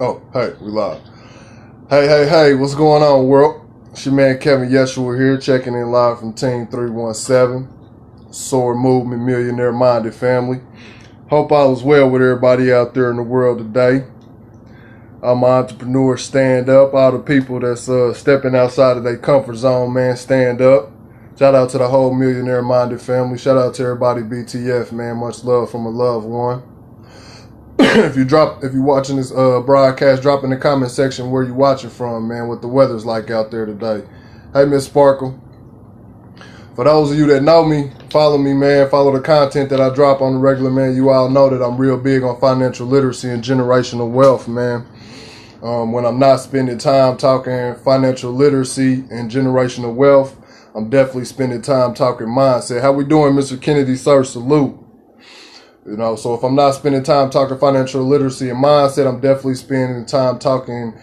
Oh, hey, we live. Hey, what's going on, world? It's your man Kevin Yeshua here, checking in live from Team 317, SORH Movement, MillionaireMinded family. Hope all is well with everybody out there in the world today. All my entrepreneurs stand up. All the people that's stepping outside of their comfort zone, man, stand up. Shout out to the whole MillionaireMinded family. Shout out to everybody BTF, man. Much love from a loved one. If you're watching this broadcast, drop in the comment section where you watching from, man, what the weather's like out there today. Hey, Miss Sparkle. For those of you that know me, follow me, man. Follow the content that I drop on the regular, man. You all know that I'm real big on financial literacy and generational wealth, man. When I'm not spending time talking financial literacy and generational wealth, I'm definitely spending time talking mindset. How we doing, Mr. Kennedy, sir? Salute. You know, so if I'm not spending time talking financial literacy and mindset, I'm definitely spending time talking,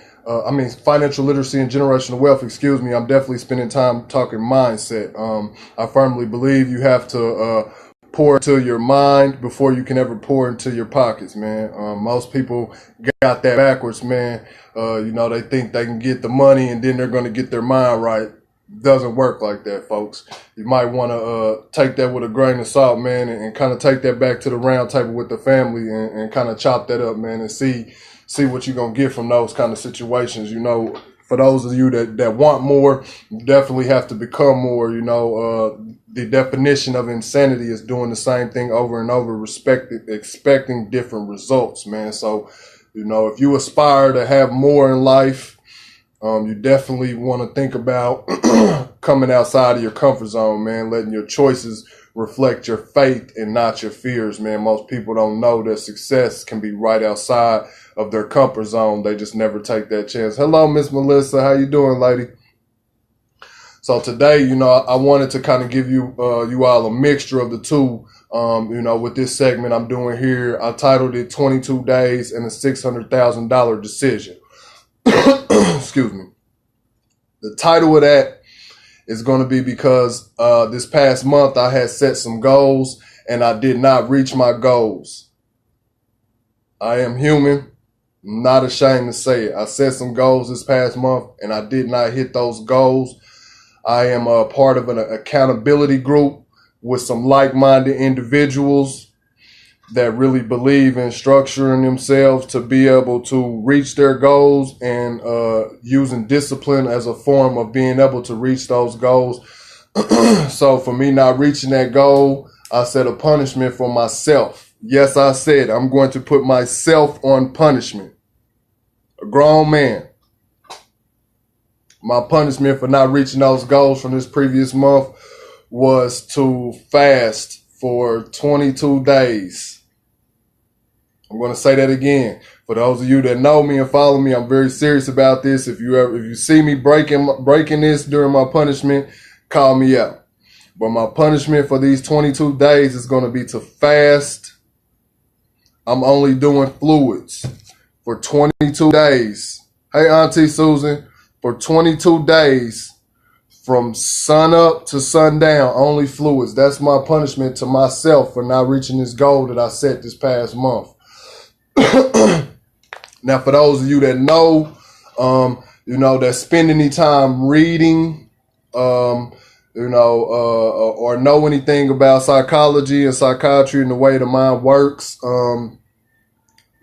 financial literacy and generational wealth, I'm definitely spending time talking mindset. I firmly believe you have to pour into your mind before you can ever pour into your pockets, man. Most people got that backwards, man. They think they can get the money and then they're going to get their mind right. Doesn't work like that, folks. You might want to take that with a grain of salt, man, and kind of take that back to the round table with the family and kind of chop that up, man, and see what you're going to get from those kind of situations. You know, for those of you that want more, you definitely have to become more. You know, the definition of insanity is doing the same thing over and over, expecting different results, man. So, you know, if you aspire to have more in life, you definitely want to think about coming outside of your comfort zone, man, letting your choices reflect your faith and not your fears, man. Most people don't know that success can be right outside of their comfort zone. They just never take that chance. Hello, Miss Melissa. How you doing, lady? So today, you know, I wanted to kind of give you all a mixture of the two. With this segment I'm doing here, I titled it 22 Days and a $600,000 Decision. Excuse me. The title of that is going to be because this past month I had set some goals and I did not reach my goals. I am human. I'm not ashamed to say it. I set some goals this past month and I did not hit those goals. I am a part of an accountability group with some like-minded individuals that really believe in structuring themselves to be able to reach their goals and using discipline as a form of being able to reach those goals. So for me not reaching that goal, I set a punishment for myself. Yes, I said I'm going to put myself on punishment. A grown man. My punishment for not reaching those goals from this previous month was to fast for 22 days. I'm going to say that again. For those of you that know me and follow me, I'm very serious about this. If you see me breaking this during my punishment, call me out. But my punishment for these 22 days is going to be to fast. I'm only doing fluids for 22 days. Hey, Auntie Susan, for 22 days from sun up to sundown, only fluids. That's my punishment to myself for not reaching this goal that I set this past month. Now, for those of you that know, that spend any time reading, or know anything about psychology and psychiatry and the way the mind works,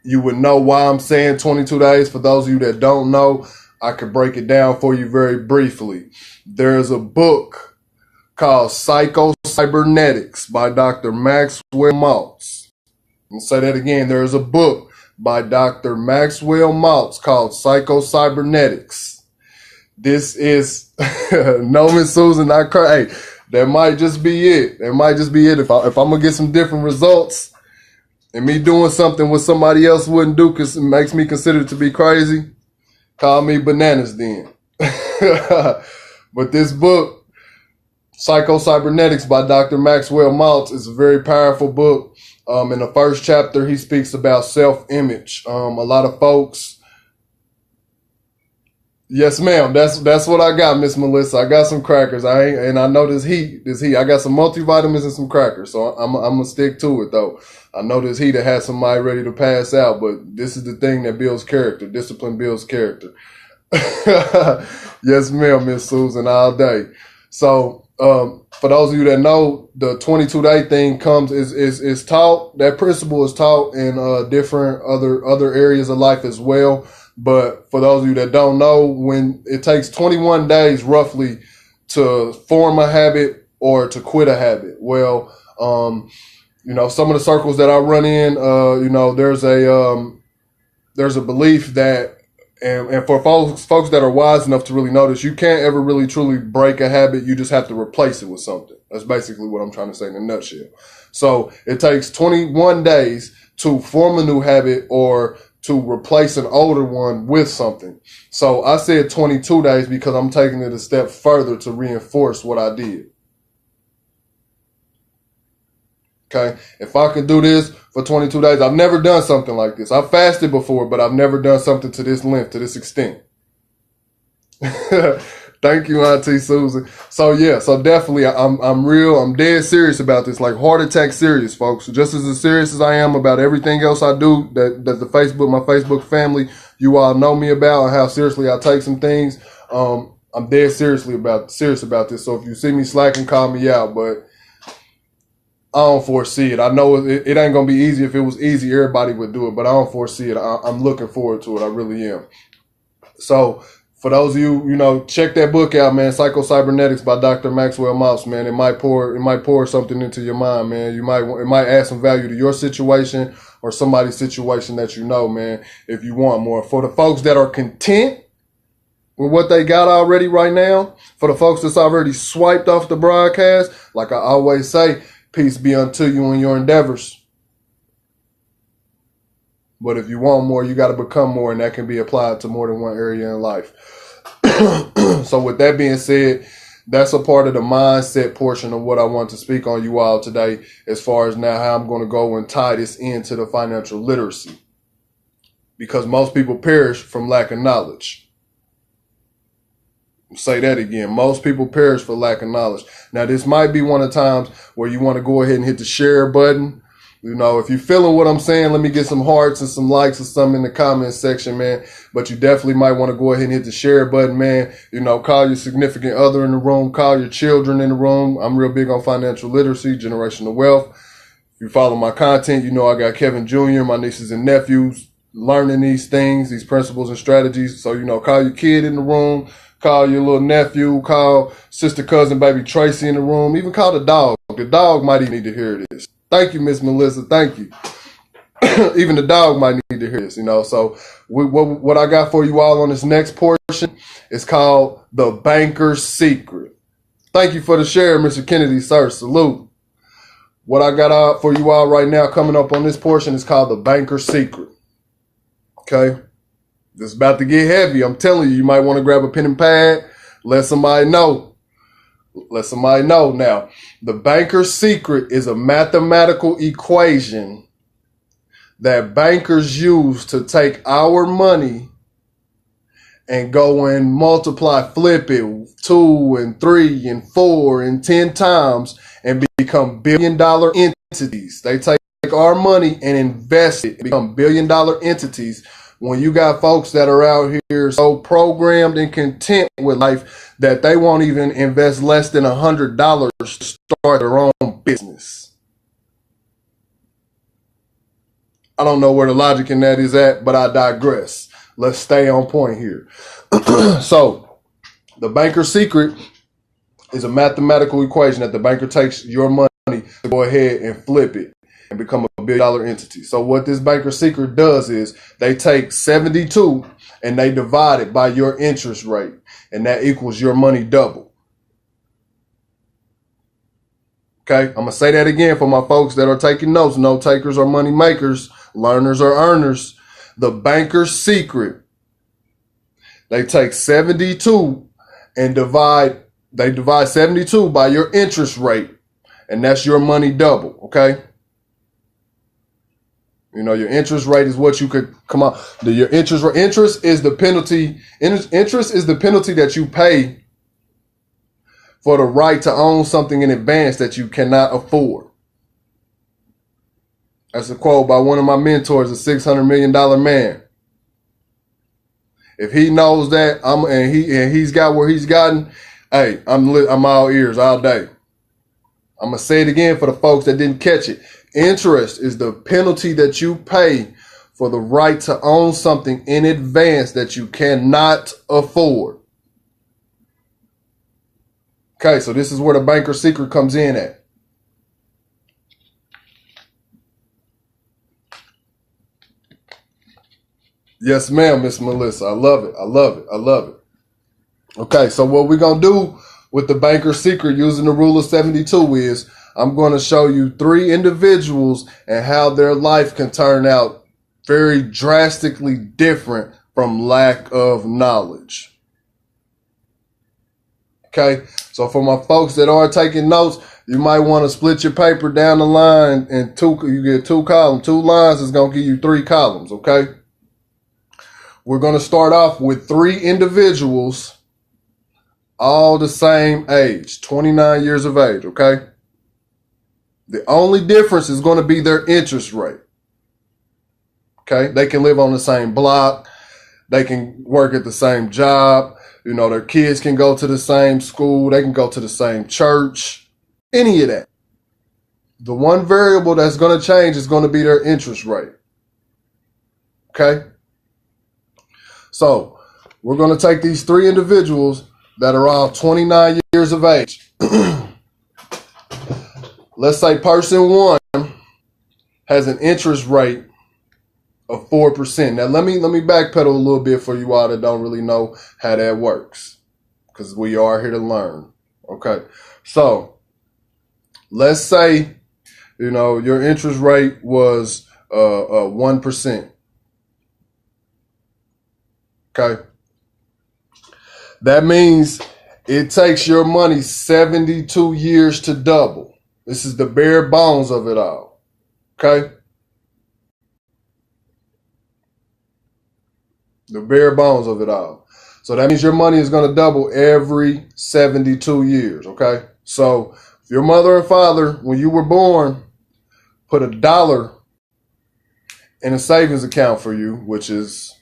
you would know why I'm saying 22 days. For those of you that don't know, I could break it down for you very briefly. There's a book called Psycho-Cybernetics by Dr. Maxwell Maltz. I'll say that again. There's a book by Dr. Maxwell Maltz called Psycho-Cybernetics. This is, no, Miss Susan, not crazy. Hey, that might just be it. That might just be it. If I'm going to get some different results and me doing something what somebody else wouldn't do because it makes me considered to be crazy, call me bananas then. But this book, Psycho-Cybernetics by Dr. Maxwell Maltz, is a very powerful book. In the first chapter, he speaks about self-image. A lot of folks, Yes, ma'am. That's what I got, Miss Melissa. I got some crackers. I know this heat. I got some multivitamins and some crackers. So I'm gonna stick to it though. I know this heat that has somebody ready to pass out, but this is the thing that builds character. Discipline builds character. Yes, ma'am, Miss Susan, all day. So for those of you that know, the 22-day thing is taught. That principle is taught in different other areas of life as well. But for those of you that don't know, when it takes 21 days roughly to form a habit or to quit a habit, well, some of the circles that I run in, there's a belief that, and for folks that are wise enough to really notice, you can't ever really truly break a habit. You just have to replace it with something. That's basically what I'm trying to say in a nutshell. So it takes 21 days to form a new habit or to replace an older one with something. So I said 22 days because I'm taking it a step further to reinforce what I did. Okay. If I can do this for 22 days, I've never done something like this. I've fasted before, but I've never done something to this length, to this extent. Thank you, Auntie Susan. So yeah, so definitely I'm dead serious about this, like heart attack serious, folks. Just as serious as I am about everything else I do that my Facebook family, you all know me about and how seriously I take some things. I'm dead serious about this. So if you see me slacking, call me out, but I don't foresee it. I know it ain't going to be easy. If it was easy, everybody would do it, but I don't foresee it. I'm looking forward to it. I really am. So for those of you, check that book out, man. Psycho-Cybernetics by Dr. Maxwell Mouse, man. It might pour something into your mind, man. It might add some value to your situation or somebody's situation that you know, man, if you want more. For the folks that are content with what they got already right now, for the folks that's already swiped off the broadcast, like I always say, peace be unto you in your endeavors. But if you want more, you got to become more, and that can be applied to more than one area in life. So with that being said, that's a part of the mindset portion of what I want to speak on you all today, as far as now how I'm going to go and tie this into the financial literacy. Because most people perish from lack of knowledge. Say that again. Most people perish for lack of knowledge. Now, this might be one of the times where you want to go ahead and hit the share button. If you're feeling what I'm saying, let me get some hearts and some likes or something in the comment section, man. But you definitely might want to go ahead and hit the share button, man. Call your significant other in the room. Call your children in the room. I'm real big on financial literacy, generational wealth. If you follow my content, I got Kevin Jr., my nieces and nephews, learning these things, these principles and strategies. So, call your kid in the room. Call your little nephew. Call sister, cousin, baby Tracy in the room. Even call the dog. The dog might even need to hear this. Thank you, Miss Melissa. Thank you. Even the dog might need to hear this, So what I got for you all on this next portion is called The Banker's Secret. Thank you for the share, Mr. Kennedy, sir. Salute. What I got out for you all right now coming up on this portion is called The Banker's Secret. Okay? This is about to get heavy. I'm telling you, you might want to grab a pen and pad. Let somebody know. Now, the banker's secret is a mathematical equation that bankers use to take our money and go and multiply, flip it 2 and 3 and 4 and 10 times and become billion-dollar entities. They take our money and invest it and become billion-dollar entities. When you got folks that are out here so programmed and content with life that they won't even invest less than $100 to start their own business. I don't know where the logic in that is at, but I digress. Let's stay on point here. So, the banker's secret is a mathematical equation that the banker takes your money to go ahead and flip it and become a billion-dollar entity. So what this banker's secret does is they take 72 and they divide it by your interest rate, and that equals your money double. Okay, I'm going to say that again for my folks that are taking notes. Note takers are money makers, learners are earners. The banker's secret, they take 72 and divide 72 by your interest rate, and that's your money double, okay? You know, your interest rate is what you could come on. Your interest is the penalty. Interest is the penalty that you pay for the right to own something in advance that you cannot afford. That's a quote by one of my mentors, a $600 million man. If he knows that, and he's got where he's gotten, hey, I'm all ears all day. I'm gonna say it again for the folks that didn't catch it. Interest is the penalty that you pay for the right to own something in advance that you cannot afford. Okay, so this is where the banker's secret comes in at. Yes, ma'am, Miss Melissa. I love it. I love it. I love it. Okay, so what we're going to do with the banker's secret using the rule of 72 is I'm going to show you 3 individuals and how their life can turn out very drastically different from lack of knowledge. Okay, so for my folks that are taking notes, you might want to split your paper down the line and you get 2 columns. 2 lines is going to give you 3 columns, okay? We're going to start off with 3 individuals, all the same age, 29 years of age, okay? The only difference is going to be their interest rate, okay? They can live on the same block. They can work at the same job. You know, their kids can go to the same school. They can go to the same church, any of that. The one variable that's going to change is going to be their interest rate, okay? So we're going to take these 3 individuals that are all 29 years of age. Let's say person 1 has an interest rate of 4%. Now let me backpedal a little bit for you all that don't really know how that works, because we are here to learn. Okay, so let's say, you know, your interest rate was 1%. Okay. That means it takes your money 72 years to double. This is the bare bones of it all. Okay. The bare bones of it all. So that means your money is going to double every 72 years. Okay. So if your mother and father, when you were born, put $1 in a savings account for you, which is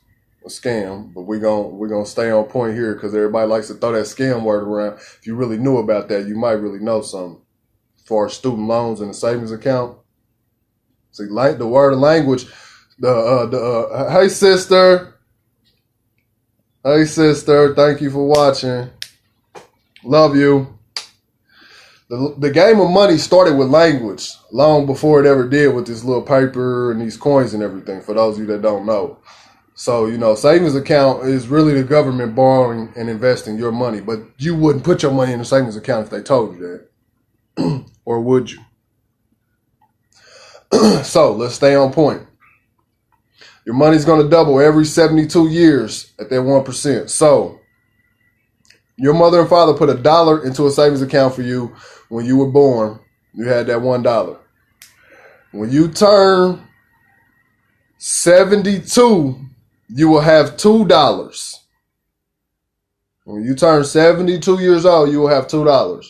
a scam, but we're gonna stay on point here because everybody likes to throw that scam word around. If you really knew about that, you might really know something. For student loans and a savings account, see, like the word of language. Hey sister, thank you for watching. Love you. The game of money started with language long before it ever did with this little paper and these coins and everything. For those of you that don't know. So, you know, savings account is really the government borrowing and investing your money. But you wouldn't put your money in a savings account if they told you that. Or would you? So, let's stay on point. Your money's going to double every 72 years at that 1%. So, your mother and father put $1 into a savings account for you when you were born. You had that $1. When you turn 72, you will have $2. When you turn 72 years old, you will have $2.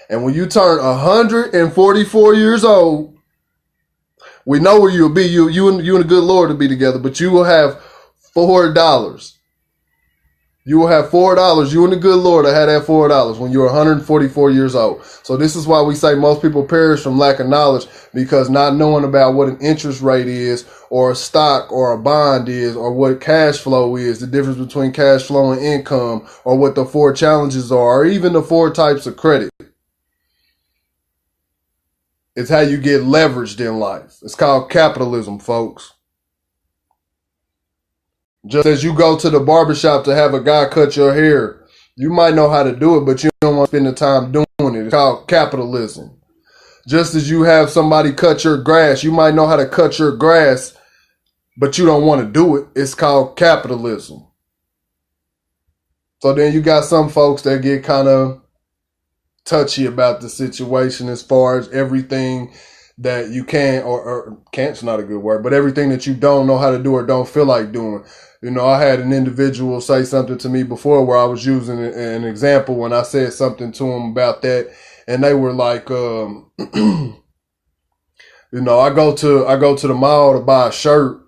And when you turn 144 years old, we know where you'll be. You and the good Lord will be together, but you will have $4. You will have $4. You and the good Lord will have that $4 when you're 144 years old. So this is why we say most people perish from lack of knowledge, because not knowing about what an interest rate is, or a stock or a bond is, or what cash flow is, the difference between cash flow and income, or what the 4 challenges are, or even the 4 types of credit. It's how you get leveraged in life. It's called capitalism, folks. Just as you go to the barbershop to have a guy cut your hair, you might know how to do it, but you don't want to spend the time doing it. It's called capitalism. Just as you have somebody cut your grass, you might know how to cut your grass, but you don't want to do it. It's called capitalism. So then you got some folks that get kind of touchy about the situation as far as everything that you can, or can't's not a good word, but everything that you don't know how to do or don't feel like doing. You know, I had an individual say something to me before where I was using an example when I said something to them about that, and they were like, you know, I go to the mall to buy a shirt.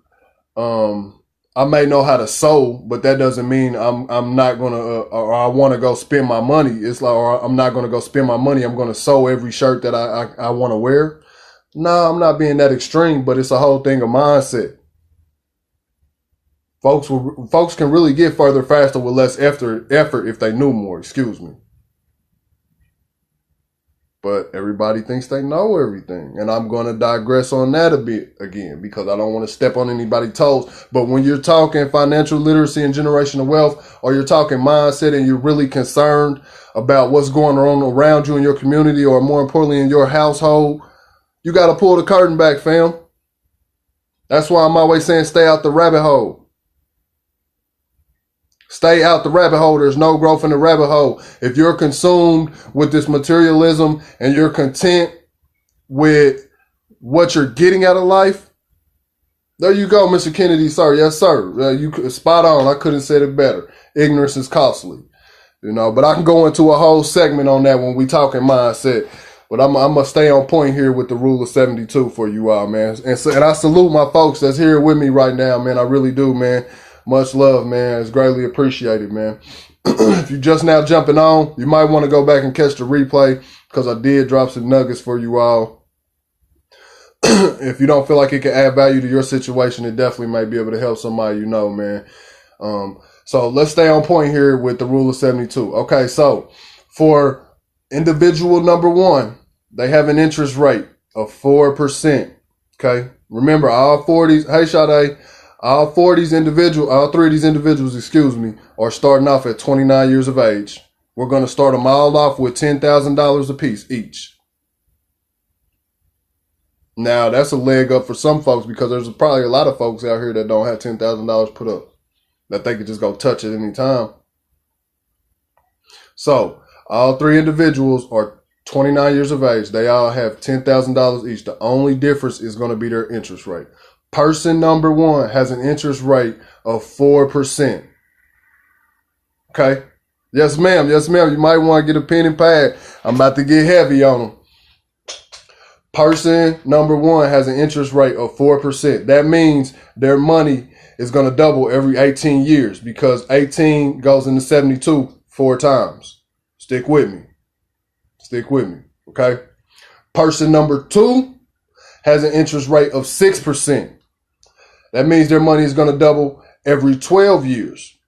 I may know how to sew, but that doesn't mean I'm not gonna or I want to go spend my money. It's like, or I'm not gonna go spend my money. I'm gonna sew every shirt that I want to wear. No, I'm not being that extreme, but it's a whole thing of mindset. Folks can really get further faster with less effort if they knew more. Excuse me. But everybody thinks they know everything. And I'm going to digress on that a bit again because I don't want to step on anybody's toes. But when you're talking financial literacy and generational wealth, or you're talking mindset and you're really concerned about what's going on around you in your community, or more importantly in your household, you got to pull the curtain back, fam. That's why I'm always saying stay out the rabbit hole. Stay out the rabbit hole. There's no growth in the rabbit hole. If you're consumed with this materialism and you're content with what you're getting out of life, there you go, Mr. Kennedy, sir. Yes, sir. You spot on. I couldn't say it better. Ignorance is costly, you know. But I can go into a whole segment on that when we talking mindset. But I'm gonna stay on point here with the rule of 72 for you all, man. And I salute my folks that's here with me right now, man. I really do, man. Much love, man. It's greatly appreciated, man. If you're just now jumping on, you might want to go back and catch the replay because I did drop some nuggets for you all. If you don't feel like it can add value to your situation, it definitely might be able to help somebody you know, man. So let's stay on point here with the rule of 72. Okay, so for individual number one, they have an interest rate of 4%. Okay, remember all 40s. Hey, Sade. All three of these individuals, are starting off at 29 years of age. We're going to start them all off with $10,000 apiece each. Now, that's a leg up for some folks because there's probably a lot of folks out here that don't have $10,000 put up that they could just go touch at any time. So, all three individuals are 29 years of age. They all have $10,000 each. The only difference is going to be their interest rate. Person number one has an interest rate of 4%. Okay? Yes, ma'am. Yes, ma'am. You might want to get a pen and pad. I'm about to get heavy on them. Person number one has an interest rate of 4%. That means their money is going to double every 18 years because 18 goes into 72 4 times. Stick with me. Stick with me. Okay? Person number two has an interest rate of 6%. That means their money is going to double every 12 years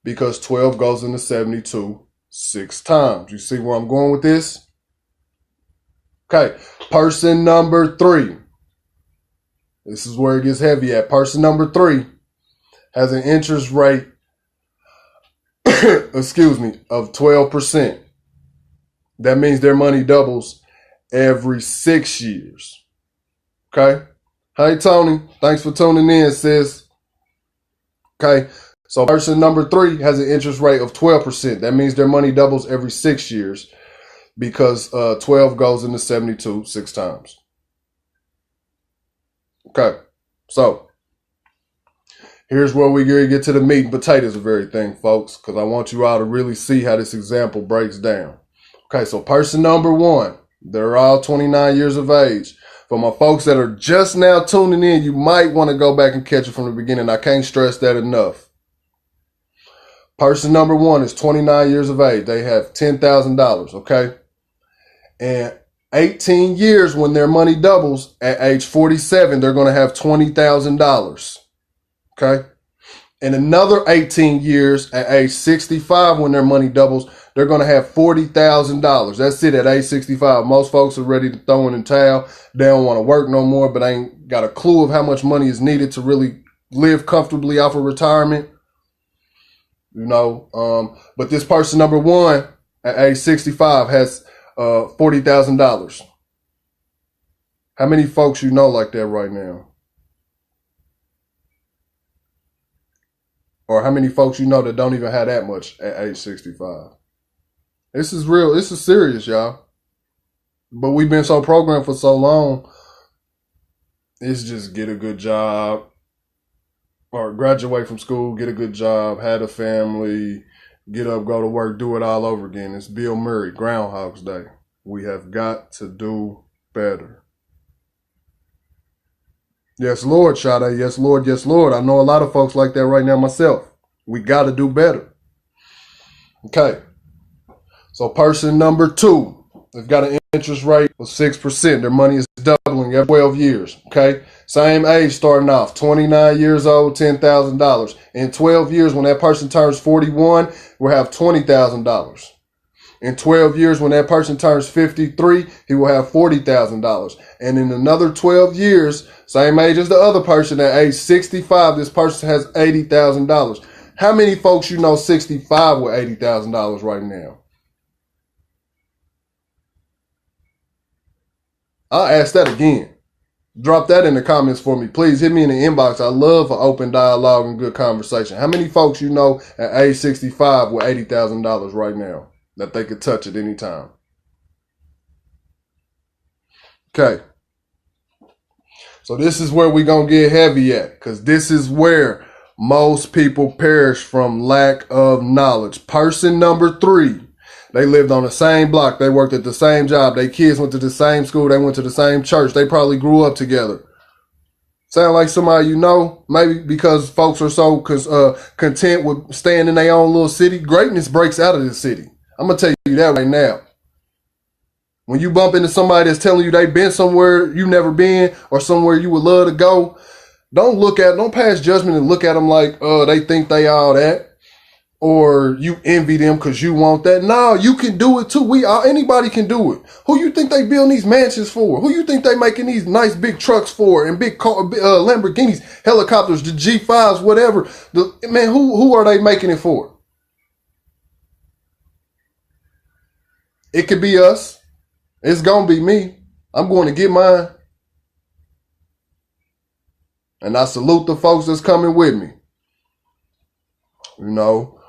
because 12 goes into 72 6 times. You see where I'm going with this? Okay. Person number three. This is where it gets heavy at. Person number three has an interest rate, of 12%. That means their money doubles every 6 years. Okay? Hey, Tony. Thanks for tuning in, sis. Okay. So person number three has an interest rate of 12%. That means their money doubles every 6 years because 12 goes into 72 6 times. Okay. So here's where we get to the meat and potatoes of everything, folks, because I want you all to really see how this example breaks down. Okay. So person number one, they're all 29 years of age. For my folks that are just now tuning in, you might want to go back and catch it from the beginning. I can't stress that enough. Person number one is 29 years of age. They have $10,000, okay? And 18 years when their money doubles, at age 47, they're going to have $20,000, okay? And another 18 years at age 65 when their money doubles, they're going to have $40,000. That's it at age 65. Most folks are ready to throw in the towel. They don't want to work no more, but ain't got a clue of how much money is needed to really live comfortably off of retirement. You know, but this person number one at age 65 has $40,000. How many folks you know like that right now? Or how many folks you know that don't even have that much at age 65? This is real. This is serious, y'all. But we've been so programmed for so long. It's just get a good job or graduate from school, get a good job, had a family, get up, go to work, do it all over again. It's Bill Murray, Groundhog's Day. We have got to do better. Yes, Lord, Sade. Yes, Lord. Yes, Lord. I know a lot of folks like that right now myself. We got to do better. Okay. So person number 2, they've got an interest rate of 6%. Their money is doubling every 12 years. Okay. Same age starting off, 29 years old, $10,000. In 12 years, when that person turns 41, we'll have $20,000. In 12 years, when that person turns 53, he will have $40,000. And in another 12 years, same age as the other person, at age 65, this person has $80,000. How many folks you know 65 with $80,000 right now? I'll ask that again. Drop that in the comments for me. Please hit me in the inbox. I love an open dialogue and good conversation. How many folks you know at age 65 with $80,000 right now that they could touch at any time? Okay. So this is where we're going to get heavy at, because this is where most people perish from lack of knowledge. Person number 3. They lived on the same block. They worked at the same job. Their kids went to the same school. They went to the same church. They probably grew up together. Sound like somebody you know? Maybe because folks are so content with staying in their own little city. Greatness breaks out of the city. I'm going to tell you that right now. When you bump into somebody that's telling you they've been somewhere you never been or somewhere you would love to go, don't pass judgment and look at them like they think they all that. Or you envy them because you want that. No, you can do it too. Anybody can do it. Who you think they building these mansions for? Who you think they making these nice big trucks for and big Lamborghinis, helicopters, the G5s, whatever? Man, who are they making it for? It could be us. It's gonna be me. I'm going to get mine. And I salute the folks that's coming with me. You know,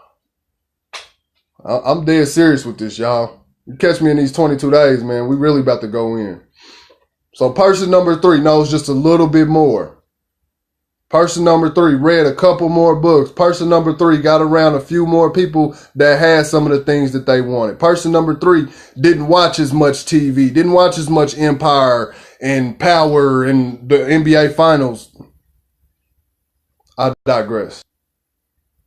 I'm dead serious with this, y'all. You catch me in these 22 days, man. We really about to go in. So person number 3 knows just a little bit more. Person number 3 read a couple more books. Person number 3 got around a few more people that had some of the things that they wanted. Person number 3 didn't watch as much TV, didn't watch as much Empire and Power and the NBA Finals. I digress.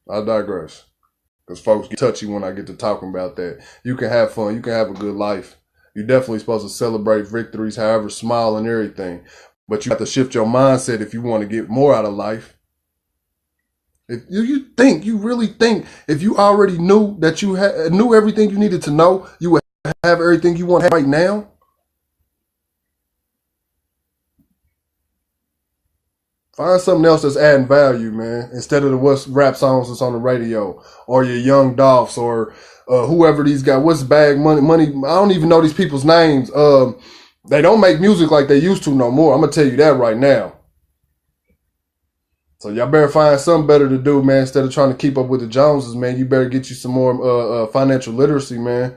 Because folks get touchy when I get to talking about that. You can have fun. You can have a good life. You're definitely supposed to celebrate victories, however small and everything. But you have to shift your mindset if you want to get more out of life. If you really think, if you already knew that you knew everything you needed to know, you would have everything you want right now. Find something else that's adding value, man, instead of the what's rap songs that's on the radio or your Young Dolphs or whoever these guys. What's Bag Money? I don't even know these people's names. They don't make music like they used to no more. I'm going to tell you that right now. So y'all better find something better to do, man, instead of trying to keep up with the Joneses, man. You better get you some more financial literacy, man.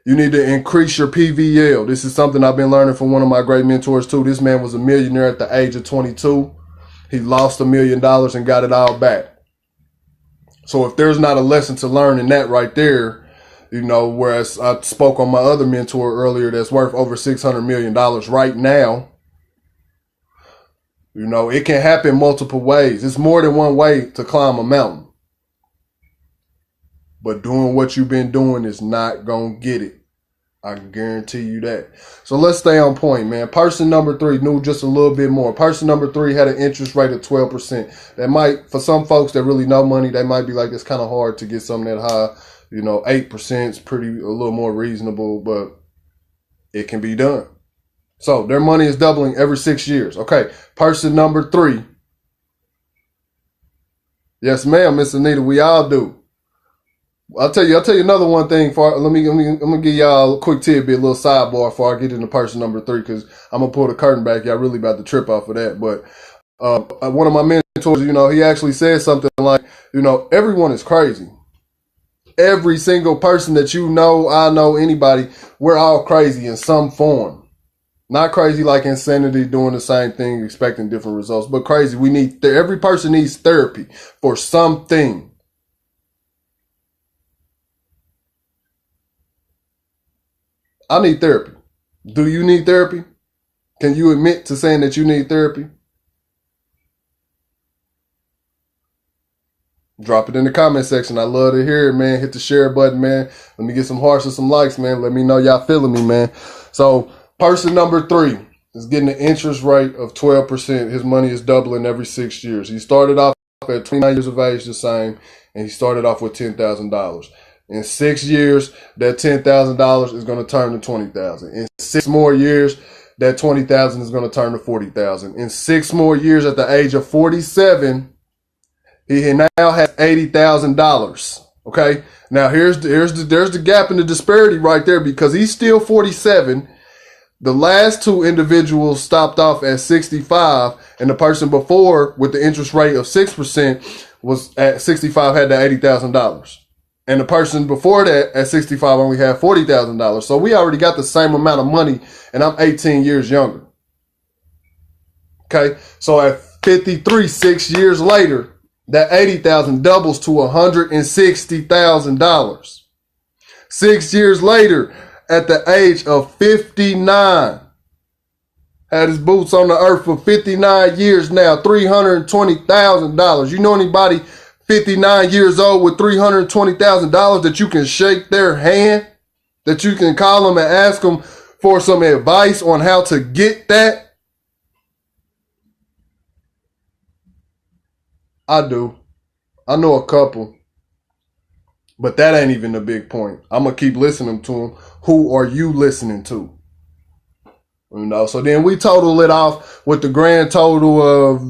You need to increase your PVL. This is something I've been learning from one of my great mentors, too. This man was a millionaire at the age of 22. He lost $1 million and got it all back. So if there's not a lesson to learn in that right there, you know, whereas I spoke on my other mentor earlier that's worth over $600 million right now, you know, it can happen multiple ways. It's more than one way to climb a mountain. But doing what you've been doing is not going to get it. I can guarantee you that. So let's stay on point, man. Person number 3 knew just a little bit more. Person number 3 had an interest rate of 12%. That might, for some folks that really know money, they might be like, it's kind of hard to get something that high. You know, 8% is a little more reasonable, but it can be done. So their money is doubling every 6 years. Okay. Person number 3. Yes, ma'am, Miss Anita, we all do. I'll tell you another one thing. I'm gonna give y'all a quick tidbit, a little sidebar before I get into person number 3, because I'm gonna pull the curtain back. Y'all really about to trip off of that. But one of my mentors, you know, he actually said something like, you know, everyone is crazy. every single person that you know, I know, anybody, we're all crazy in some form. Not crazy like insanity, doing the same thing, expecting different results, but crazy. We need, every person needs therapy for something. I need therapy. Do you need therapy? Can you admit to saying that you need therapy? Drop it in the comment section. I love to hear it, man. Hit the share button, man. Let me get some hearts and some likes, man. Let me know y'all feeling me, man. So person number 3 is getting an interest rate of 12%. His money is doubling every 6 years. He started off at 29 years of age, the same, and he started off with $10,000. In 6 years, that $10,000 is going to turn to $20,000. In 6 more years, that $20,000 is going to turn to $40,000. In 6 more years, at the age of 47, he now has $80,000. Okay. Now there's the gap in the disparity right there, because he's still 47. The last 2 individuals stopped off at 65, and the person before with the interest rate of 6% was at 65, had the $80,000. And the person before that at 65 only had $40,000. So we already got the same amount of money, and I'm 18 years younger. Okay. So at 53, 6 years later, that $80,000 doubles to $160,000. 6 years later, at the age of 59, had his boots on the earth for 59 years now, $320,000. You know anybody 59 years old with $320,000 that you can shake their hand, that you can call them and ask them for some advice on how to get that? I do. I know a couple, but that ain't even the big point. I'm going to keep listening to them. Who are you listening to? You know, so then we total it off with the grand total of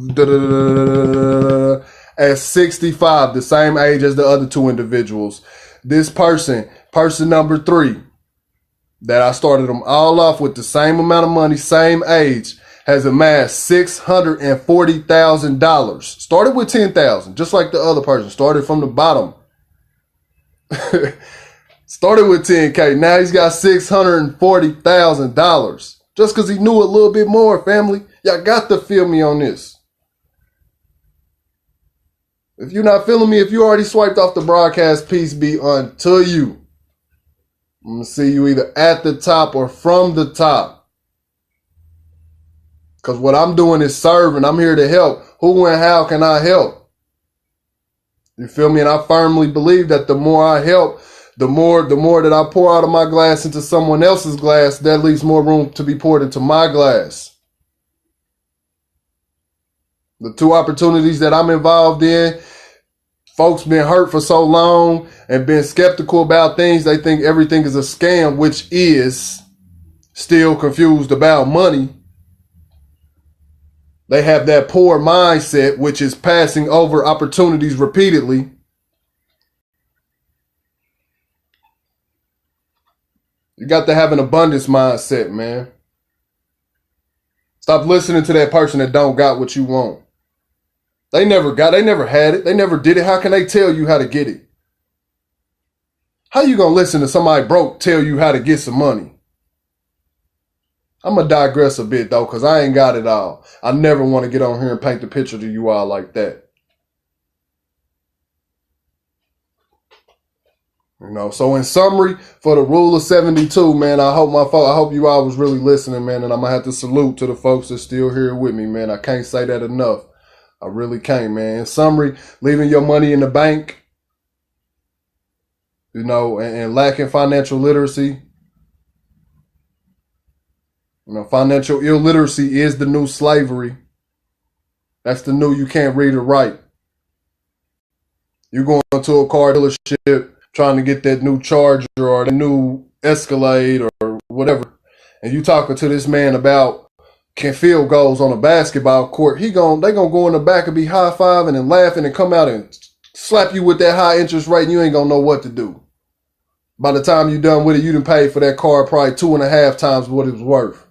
at 65, the same age as the other 2 individuals. This person number 3, that I started them all off with the same amount of money, same age, has amassed $640,000. Started with $10,000, just like the other person. Started from the bottom. Started with $10K. Now he's got $640,000. Just because he knew a little bit more, family. Y'all got to feel me on this. If you're not feeling me, if you already swiped off the broadcast, peace be unto you. I'm going to see you either at the top or from the top. Because what I'm doing is serving. I'm here to help. Who and how can I help? You feel me? And I firmly believe that the more I help, the more that I pour out of my glass into someone else's glass, that leaves more room to be poured into my glass. The 2 opportunities that I'm involved in, folks been hurt for so long and been skeptical about things. They think everything is a scam, which is, still confused about money. They have that poor mindset, which is passing over opportunities repeatedly. You got to have an abundance mindset, man. Stop listening to that person that don't got what you want. They never had it. They never did it. How can they tell you how to get it? How you going to listen to somebody broke tell you how to get some money? I'm going to digress a bit, though, because I ain't got it all. I never want to get on here and paint the picture to you all like that. You know, so in summary, for the rule of 72, man, I hope you all was really listening, man, and I'm going to have to salute to the folks that's still here with me, man. I can't say that enough. I really can't, man. In summary, leaving your money in the bank, you know, and lacking financial literacy. You know, financial illiteracy is the new slavery. That's the new you can't read or write. You're going to a car dealership trying to get that new Charger or the new Escalade or whatever, and you talking to this man about can field goals on a basketball court, they gonna go in the back and be high-fiving and laughing and come out and slap you with that high interest rate, and you ain't gonna know what to do. By the time you're done with it, you done paid for that car probably 2.5 times what it was worth.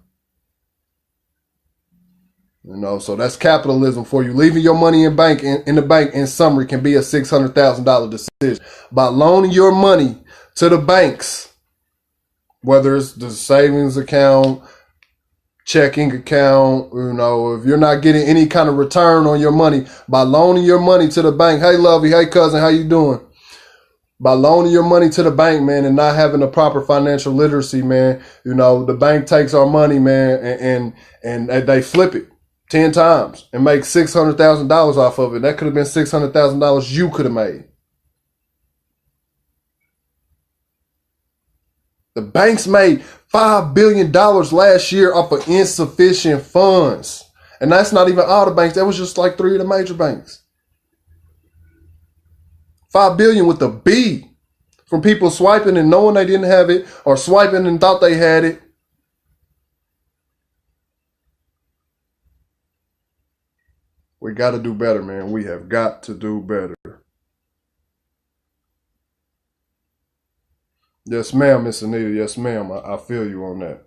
You know, so that's capitalism for you. Leaving your money in the bank in summary can be a $600,000 decision. By loaning your money to the banks, whether it's the savings account, checking account, you know, if you're not getting any kind of return on your money, by loaning your money to the bank, hey lovey, hey cousin, how you doing? By loaning your money to the bank, man, and not having the proper financial literacy, man, you know, the bank takes our money, man, and they flip it 10 times and make $600,000 off of it. That could have been $600,000 you could have made. The banks made $5 billion last year off of insufficient funds. And that's not even all the banks. That was just like 3 of the major banks. $5 billion with a B from people swiping and knowing they didn't have it, or swiping and thought they had it. We got to do better, man. We have got to do better. Yes, ma'am, Miss Anita. Yes, ma'am. I feel you on that.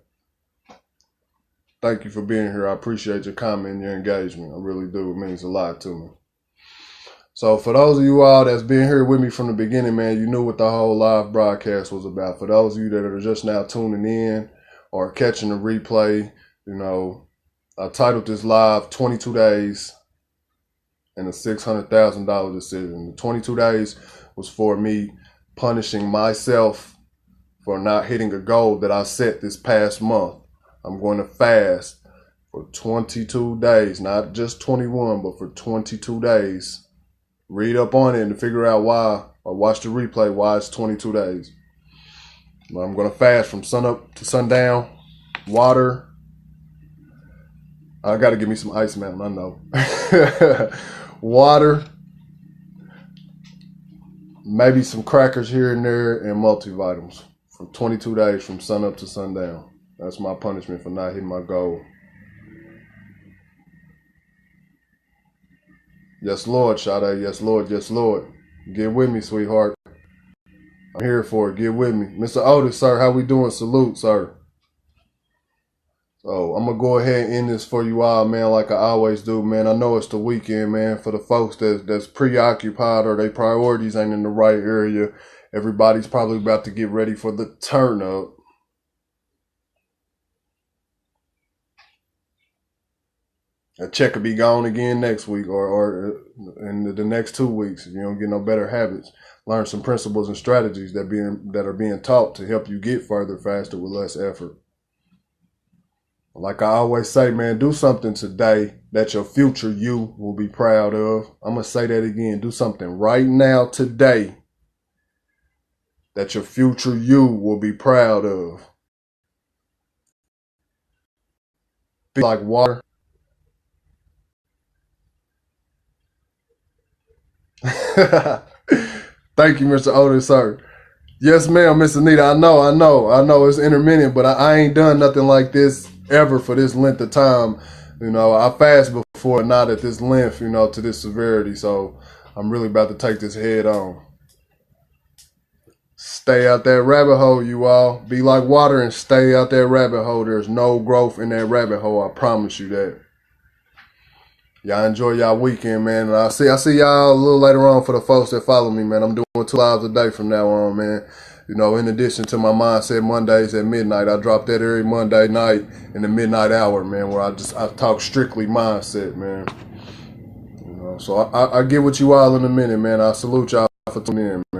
Thank you for being here. I appreciate your comment and your engagement. I really do. It means a lot to me. So for those of you all that's been here with me from the beginning, man, you knew what the whole live broadcast was about. For those of you that are just now tuning in or catching the replay, you know, I titled this live 22 Days and a $600,000 decision. The 22 days was for me punishing myself for not hitting a goal that I set this past month. I'm going to fast for 22 days, not just 21, but for 22 days. Read up on it and figure out why, or watch the replay why it's 22 days. But I'm going to fast from sun up to sundown. Water. I got to give me some ice, man. I know. Water. Maybe some crackers here and there, and multivitamins for 22 days from sun up to sundown. That's my punishment for not hitting my goal. Yes, Lord, Sade. Yes, Lord. Yes, Lord. Get with me, sweetheart. I'm here for it. Get with me. Mr. Otis, sir, how we doing? Salute, sir. So I'm going to go ahead and end this for you all, man, like I always do, man. I know it's the weekend, man. For the folks that's preoccupied or their priorities ain't in the right area, everybody's probably about to get ready for the turn up. A check could be gone again next week or in the next 2 weeks if you don't get no better habits. Learn some principles and strategies that are being taught to help you get further faster with less effort. Like I always say, man, do something today that your future you will be proud of. I'm going to say that again. Do something right now today that your future you will be proud of. Be like water. Thank you, Mr. Otis, sir. Yes, ma'am, Miss Anita. I know it's intermittent, but I ain't done nothing like this ever for this length of time. You know, I fast before, not at this length, you know, to this severity. So I'm really about to take this head on. Stay out that rabbit hole, you all. Be like water and stay out that rabbit hole. There's no growth in that rabbit hole. I promise you that. Y'all enjoy y'all weekend, man. And I'll see y'all a little later on for the folks that follow me, man. I'm doing 2 lives a day from now on, man. You know, in addition to my Mindset Mondays at midnight, I drop that every Monday night in the midnight hour, man, where I talk strictly mindset, man. You know, so I get with you all in a minute, man. I salute y'all for tuning in, man.